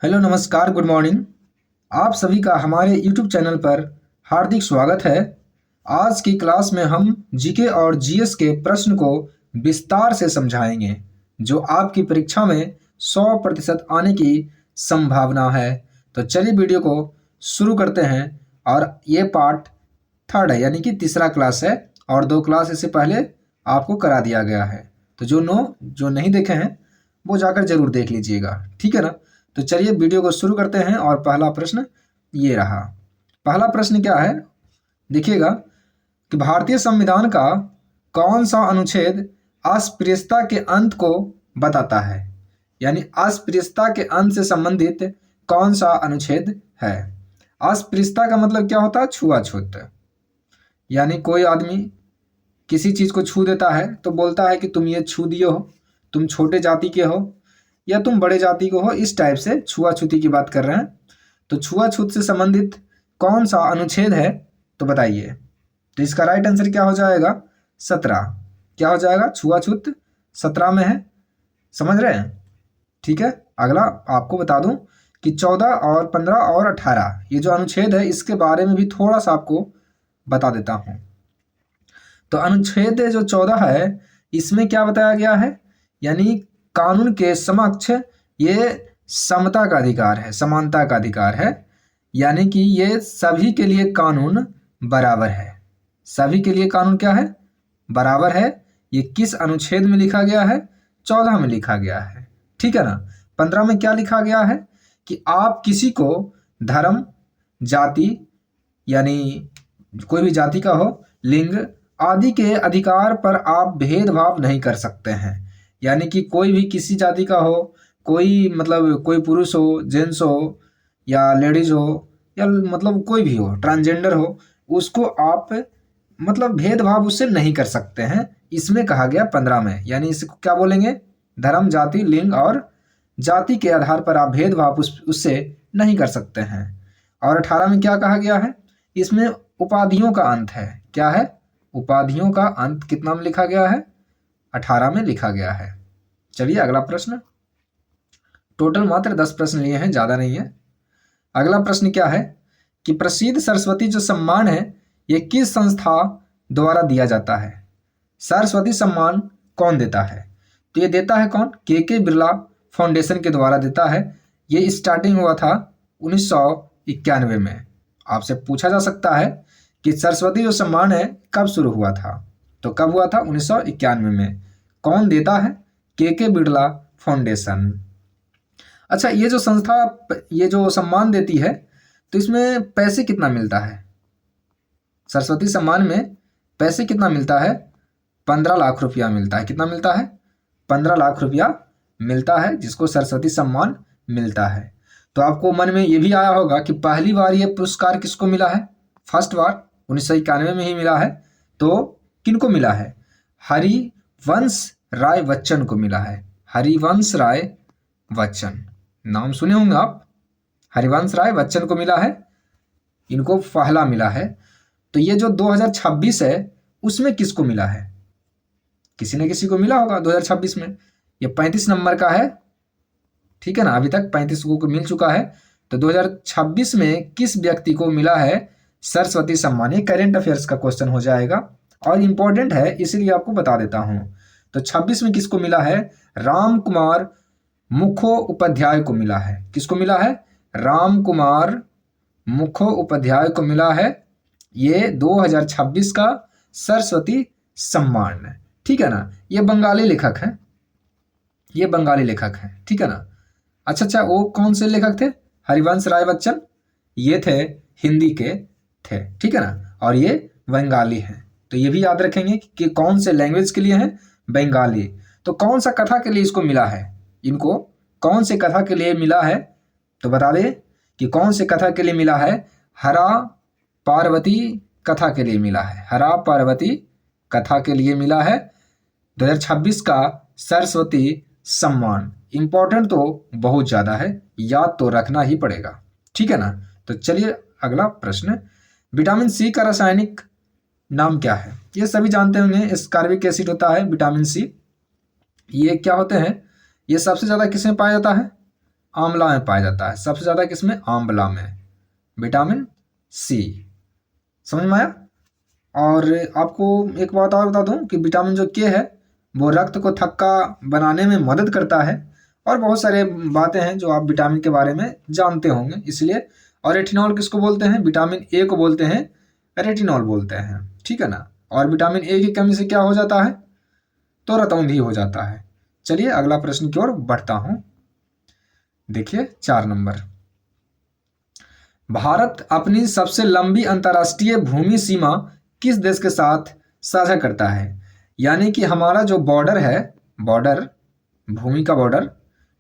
Hello नमस्कार good morning. आप सभी का हमारे यूट्यूब चैनल पर हार्दिक स्वागत है। आज की क्लास में हम जीके और जीएस के प्रश्न को विस्तार से समझाएंगे जो आपकी परीक्षा में 100% आने की संभावना है। तो चलिए वीडियो को शुरू करते हैं। और ये पार्ट थर्ड है यानी कि तीसरा क्लास है और 2 क्लास इससे पहले आपको करा दिया गया है। तो जो नहीं देखे हैं वो जाकर जरूर देख लीजिएगा, ठीक है ना। तो चलिए वीडियो को शुरू करते हैं और पहला प्रश्न ये रहा। पहला प्रश्न क्या है, देखिएगा कि भारतीय संविधान का कौन सा अनुच्छेद अस्पृश्यता के अंत को बताता है। यानी अस्पृश्यता के अंत से संबंधित कौन सा अनुच्छेद है। अस्पृश्यता का मतलब क्या होता है, छुआछूत। यानी कोई आदमी किसी चीज को छू देता है तो बोलता है कि तुम ये छू दिए हो, तुम छोटे जाति के हो या तुम बड़े जाति को हो, इस टाइप से छुआछूती की बात कर रहे हैं। तो छुआछूत से संबंधित कौन सा अनुच्छेद है तो बताइए। तो इसका राइट आंसर क्या हो जाएगा, 17। क्या हो जाएगा, छुआछूत 17 में है। समझ रहे हैं, ठीक है। अगला आपको बता दूं कि 14 और 15 और 18 ये जो अनुच्छेद है इसके बारे में भी थोड़ा सा आपको बता देता हूं। तो अनुच्छेद जो 14 है इसमें क्या बताया गया है, यानी कानून के समक्ष ये समता का अधिकार है, समानता का अधिकार है। यानी कि ये सभी के लिए कानून बराबर है। सभी के लिए कानून क्या है, बराबर है। ये किस अनुच्छेद में लिखा गया है, 14 में लिखा गया है, ठीक है ना। 15 में क्या लिखा गया है कि आप किसी को धर्म, जाति यानी कोई भी जाति का हो, लिंग आदि के अधिकार पर आप भेदभाव नहीं कर सकते हैं। यानी कि कोई भी किसी जाति का हो, कोई मतलब कोई पुरुष हो, जेंट्स हो या लेडीज हो या मतलब कोई भी हो, ट्रांसजेंडर हो, उसको आप मतलब भेदभाव उससे नहीं कर सकते हैं। इसमें कहा गया 15 में, यानी इसको क्या बोलेंगे, धर्म, जाति, लिंग और जाति के आधार पर आप भेदभाव उससे नहीं कर सकते हैं। और 18 में क्या कहा गया है, इसमें उपाधियों का अंत है। क्या है, उपाधियों का अंत कितना में लिखा गया है, 18 में लिखा गया है। चलिए अगला प्रश्न। टोटल मात्र 10 प्रश्न लिए हैं, ज्यादा नहीं है। अगला प्रश्न क्या है कि प्रसिद्ध सरस्वती जो सम्मान है ये किस संस्था द्वारा दिया जाता है। सरस्वती सम्मान कौन देता है, तो ये देता है कौन, के बिरला फाउंडेशन के द्वारा देता है। ये स्टार्टिंग हुआ था 1991 में। आपसे पूछा जा सकता है कि सरस्वती जो सम्मान है कब शुरू हुआ था, तो कब हुआ था, 1991 में। कौन देता है, के बिरला फाउंडेशन। अच्छा, ये जो संस्था ये जो सम्मान देती है तो इसमें पैसे कितना मिलता है, सरस्वती सम्मान में पैसे कितना मिलता है, 15 लाख रुपया मिलता है। कितना मिलता है, 15 लाख रुपया मिलता है जिसको सरस्वती सम्मान मिलता है। तो आपको मन में ये भी आया होगा कि पहली बार ये पुरस्कार किसको मिला है, फर्स्ट बार 1991 में ही मिला है। तो किनको मिला है, हरिवंश राय बच्चन को मिला है। हरिवंश राय बच्चन, नाम सुने होंगे आप, हरिवंश राय बच्चन को मिला है, इनको पहला मिला है। तो ये जो 2026 है उसमें किसको मिला है, किसी न किसी को मिला होगा 2026 में। ये 35 नंबर का है, ठीक है ना, अभी तक 35 को मिल चुका है। तो 2026 में किस व्यक्ति को मिला है सरस्वती सम्मान, ये करेंट अफेयर्स का क्वेश्चन हो जाएगा और इंपॉर्टेंट है इसलिए आपको बता देता हूं। तो 26 में किसको मिला है, राम कुमार मुखोपाध्याय को मिला है। किसको मिला है, राम कुमार मुखोपाध्याय को मिला है ये 2026 का सरस्वती सम्मान, ठीक है ना। ये बंगाली लेखक है, ये बंगाली लेखक है, ठीक है ना। अच्छा, वो कौन से लेखक थे, हरिवंश राय बच्चन, ये थे हिंदी के थे, ठीक है ना, और ये बंगाली हैं। तो ये भी याद रखेंगे कि कौन से लैंग्वेज के लिए हैं, बंगाली। तो कौन सा कथा के लिए इसको मिला है, इनको कौन से कथा के लिए मिला है, तो बता दे कि कौन से कथा के लिए मिला है, हरा पार्वती कथा के लिए मिला है। हरा पार्वती कथा के लिए मिला है 2026 का सरस्वती सम्मान। इंपॉर्टेंट तो बहुत ज्यादा है, याद तो रखना ही पड़ेगा, ठीक है ना। तो चलिए अगला प्रश्न, विटामिन सी का रासायनिक नाम क्या है। ये सभी जानते होंगे, एस्कॉर्बिक एसिड होता है विटामिन सी। ये क्या होते हैं, ये सबसे ज्यादा किसमें पाया जाता है, आंवला में पाया जाता है। सबसे ज़्यादा किसमें? आंवला में। Vitamin C. समझ में आया? और आपको एक बात और बता दूं कि विटामिन जो के है वो रक्त को थक्का बनाने में मदद करता है, और बहुत सारे बातें हैं जो आप विटामिन के बारे में जानते होंगे इसलिए। और रेटिनॉल किसको बोलते हैं? विटामिन ए को बोलते हैं, रेटिनॉल बोलते हैं, ठीक है ना। और विटामिन ए की कमी से क्या हो जाता है? तो रतौंधी हो जाता है। चलिए अगला प्रश्न की ओर बढ़ता हूं। देखिए 4 नंबर, भारत अपनी सबसे लंबी अंतर्राष्ट्रीय भूमि सीमा किस देश के साथ साझा करता है? यानी कि हमारा जो बॉर्डर है, बॉर्डर, भूमि का बॉर्डर,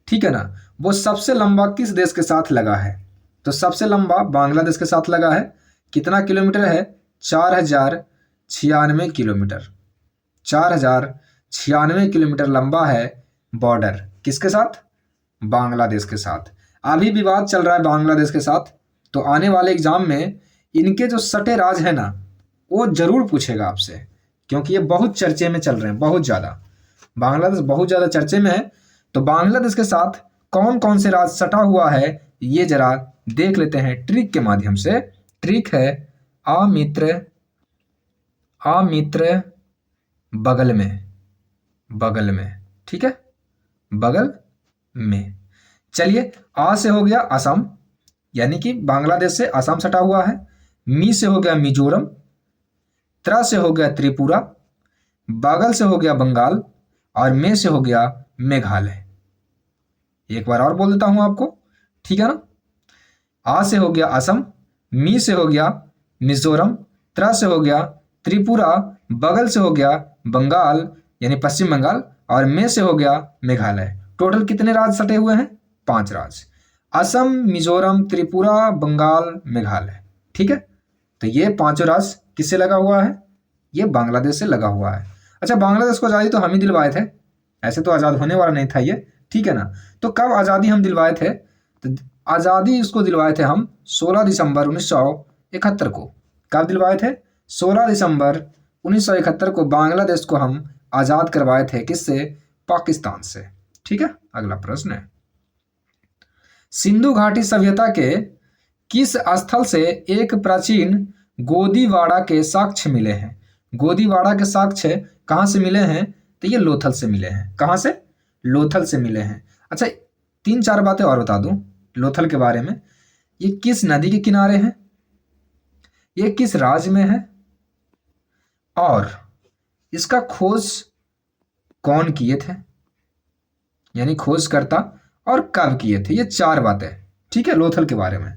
ठीक है ना, वो सबसे लंबा किस देश के साथ लगा है? तो सबसे लंबा बांग्लादेश के साथ लगा है। कितना किलोमीटर है? 4096 किलोमीटर। 4096 किलोमीटर लंबा है बॉर्डर। किसके साथ? बांग्लादेश के साथ। अभी विवाद चल रहा है बांग्लादेश के साथ, तो आने वाले एग्जाम में इनके जो सटे राज है ना वो जरूर पूछेगा आपसे, क्योंकि ये बहुत चर्चे में चल रहे हैं, बहुत ज़्यादा। बांग्लादेश बहुत ज़्यादा चर्चे में है। तो बांग्लादेश के साथ कौन कौन से राज सटा हुआ है ये जरा देख लेते हैं ट्रिक के माध्यम से। ट्रिक है अमित्र, अमित्र बगल में, बगल में, ठीक है, बगल में। चलिए, आ से हो गया असम, यानी कि बांग्लादेश से असम सटा हुआ है। मी से हो गया मिजोरम, त्रा से हो गया त्रिपुरा, बगल से हो गया बंगाल, और मे से हो गया मेघालय। एक बार और बोल देता हूं आपको, ठीक है ना। आ से हो गया असम, मी से हो गया मिजोरम, त्रा से हो गया त्रिपुरा, बगल से हो गया बंगाल यानी पश्चिम बंगाल, और मे से हो गया मेघालय। टोटल कितने राज्य सटे हुए हैं? 5 राज्य। असम, मिजोरम, त्रिपुरा, बंगाल, मेघालय, ठीक है। तो ये 5 राज्य किससे लगा हुआ है? ये बांग्लादेश से लगा हुआ है। अच्छा, बांग्लादेश को आज़ादी तो हम ही दिलवाए थे, ऐसे तो आज़ाद होने वाला नहीं था ये, ठीक है ना। तो कब आज़ादी हम दिलवाए थे? तो आज़ादी इसको दिलवाए थे हम 16 दिसंबर 1971 को। कब दिलवाए थे? 16 दिसंबर 1971 को बांग्लादेश को हम आज़ाद करवाए थे। किससे? पाकिस्तान से, ठीक है। अगला प्रश्न है, सिंधु घाटी सभ्यता के किस स्थल से एक प्राचीन गोदीवाड़ा के साक्ष्य मिले हैं? गोदीवाड़ा के साक्ष्य कहाँ से मिले हैं? तो ये लोथल से मिले हैं। कहाँ से? लोथल से मिले हैं। अच्छा, 3-4 बातें और बता दूं लोथल के बारे में। ये किस नदी के किनारे है? ये किस राज्य में है? और इसका खोज कौन किए थे, यानी खोजकर्ता, और कब किए थे? ये 4 बातें, ठीक है, लोथल के बारे में।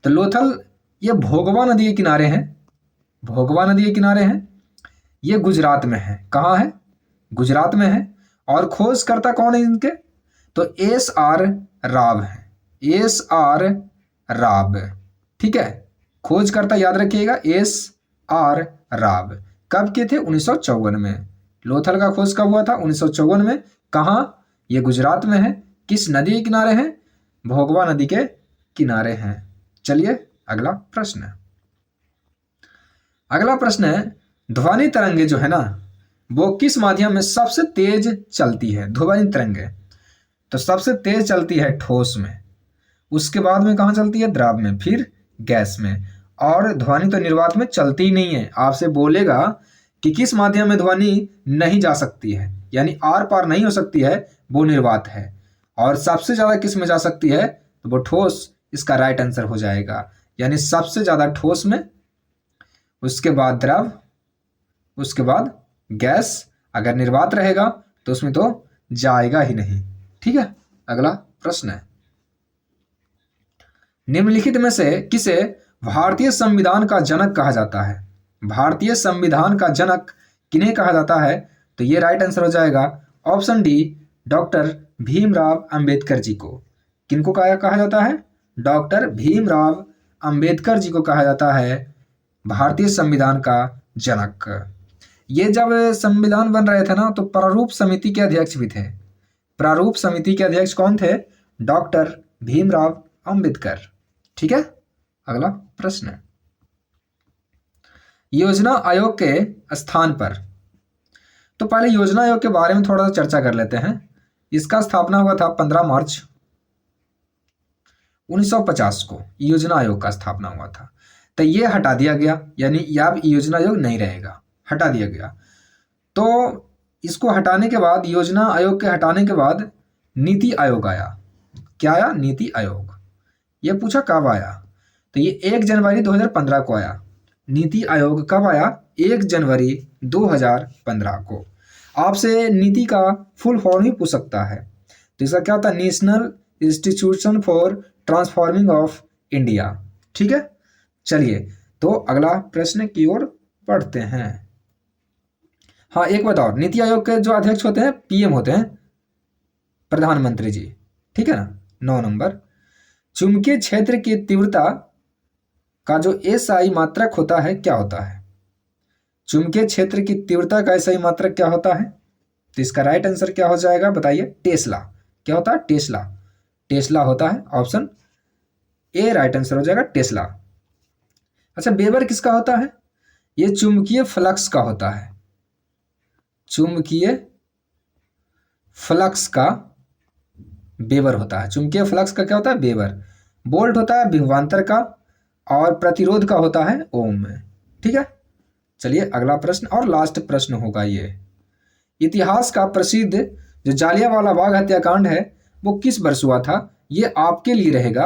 तो लोथल ये भोगवा नदी के किनारे हैं, भोगवा नदी के किनारे हैं। ये गुजरात में है। कहाँ है? गुजरात में है। और खोजकर्ता कौन है इनके? तो एस.आर. राव है, एस.आर. राव, ठीक है। खोजकर्ता याद रखिएगा, एस.आर. राव। कब किए थे? 1954 में। लोथल का खोज कब हुआ था? 1954 में। कहाँ? ये गुजरात में है। किस नदी के किनारे हैं? भोगवा नदी के किनारे हैं। चलिए अगला प्रश्न है, अगला प्रश्न है, ध्वनि तरंगे जो है ना वो किस माध्यम में सबसे तेज चलती है? ध्वनि तरंगे तो सबसे तेज चलती है ठोस में, उसके बाद में कहाँ चलती है? द्रव में, फिर गैस में। और ध्वनि तो निर्वात में चलती ही नहीं है। आपसे बोलेगा कि किस माध्यम में ध्वनि नहीं जा सकती है, यानी आर पार नहीं हो सकती है, वो निर्वात है। और सबसे ज्यादा किस में जा सकती है? तो वो ठोस, इसका राइट आंसर हो जाएगा। यानी सबसे ज्यादा ठोस में, उसके बाद द्रव, उसके बाद गैस। अगर निर्वात रहेगा तो उसमें तो जाएगा ही नहीं, ठीक है। अगला प्रश्न है, निम्नलिखित में से किसे भारतीय संविधान का जनक कहा जाता है? भारतीय संविधान का जनक किन्हें कहा जाता है? तो ये राइट आंसर हो जाएगा option D, doctor Bhimrao Ambedkar ji को। किनको कहा जाता है? डॉक्टर भीमराव अंबेडकर जी को कहा जाता है भारतीय संविधान का जनक। ये जब संविधान बन रहे थे ना तो प्रारूप समिति के अध्यक्ष भी थे। प्रारूप समिति के अध्यक्ष कौन थे? डॉक्टर भीमराव अंबेडकर, ठीक है। अगला प्रश्न है, योजना आयोग के स्थान पर। तो पहले योजना आयोग के बारे में थोड़ा सा चर्चा कर लेते हैं। इसका स्थापना हुआ था 15 मार्च 1950 को योजना आयोग का स्थापना हुआ था। तो ये हटा दिया गया, यानी यह अब योजना आयोग नहीं रहेगा, हटा दिया गया। तो इसको हटाने के बाद, योजना आयोग के हटाने के बाद नीति आयोग आया। क्या आया? नीति आयोग। ये पूछा कब आया, तो ये 1 जनवरी 2015 को आया। नीति आयोग कब आया? 1 जनवरी 2015 को। आपसे नीति का फुल फॉर्म ही पूछ सकता है। तो इसका क्या होता है? National institution for transforming of India. ठीक है, चलिए तो अगला प्रश्न की ओर बढ़ते हैं। हाँ, एक बताओ, नीति आयोग के जो अध्यक्ष होते हैं पीएम होते हैं, प्रधानमंत्री जी। ठीक है ना। 9 नंबर, चुंबकीय क्षेत्र की तीव्रता का जो एसआई मात्रक होता है क्या होता है? चुंबकीय क्षेत्र की तीव्रता का एसआई मात्रक क्या होता है? तो इसका राइट आंसर क्या हो जाएगा बताइए? टेस्ला। क्या होता है? टेस्ला। टेस्ला होता है, ऑप्शन ए राइट आंसर हो जाएगा, टेस्ला। अच्छा, वेबर किसका होता है? ये चुंबकीय फ्लक्स का होता है। चुंबकीय फ्लक्स का वेबर होता है। चुंबकीय फ्लक्स का क्या होता है? वेबर। वोल्ट होता है विभवांतर का, और प्रतिरोध का होता है ओम में। ठीक है, चलिए अगला प्रश्न और लास्ट प्रश्न होगा ये। इतिहास का प्रसिद्ध जो जालियांवाला बाग हत्याकांड है वो किस वर्ष हुआ था? ये आपके लिए रहेगा,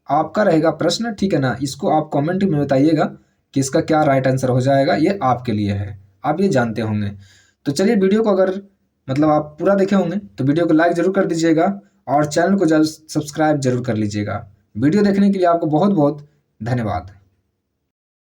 आपका रहेगा प्रश्न। ठीक है ना। इसको आप कमेंट में बताइएगा कि इसका क्या राइट आंसर हो जाएगा। ये आपके लिए है, आप ये जानते होंगे। तो चलिए, वीडियो को अगर मतलब आप पूरा देखे होंगे तो वीडियो को लाइक जरूर कर दीजिएगा और चैनल को जरूर सब्सक्राइब जरूर कर लीजिएगा। वीडियो देखने के लिए आपको बहुत बहुत धन्यवाद।